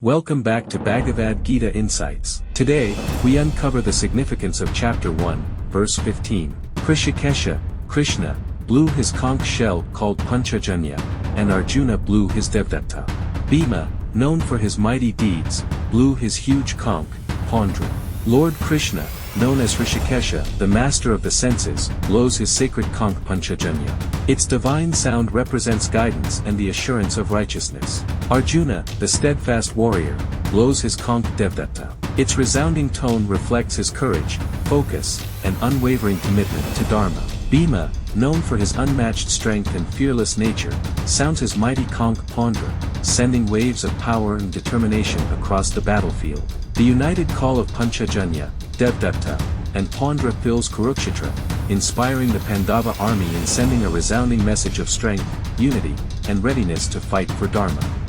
Welcome back to Bhagavad Gita Insights. Today, we uncover the significance of Chapter 1, verse 15. Kurukshetra, Krishna, blew his conch shell called Panchajanya, and Arjuna blew his Devadatta. Bhima, known for his mighty deeds, blew his huge conch, Paundra. Lord Krishna, known as Kurukshetra, the master of the senses, blows his sacred conch Panchajanya. Its divine sound represents guidance and the assurance of righteousness. Arjuna, the steadfast warrior, blows his conch Devadatta. Its resounding tone reflects his courage, focus, and unwavering commitment to Dharma. Bhima, known for his unmatched strength and fearless nature, sounds his mighty conch Paundra, sending waves of power and determination across the battlefield. The united call of Panchajanya, Devadatta, and Paundra fills Kurukshetra, inspiring the Pandava army and sending a resounding message of strength, unity, and readiness to fight for Dharma.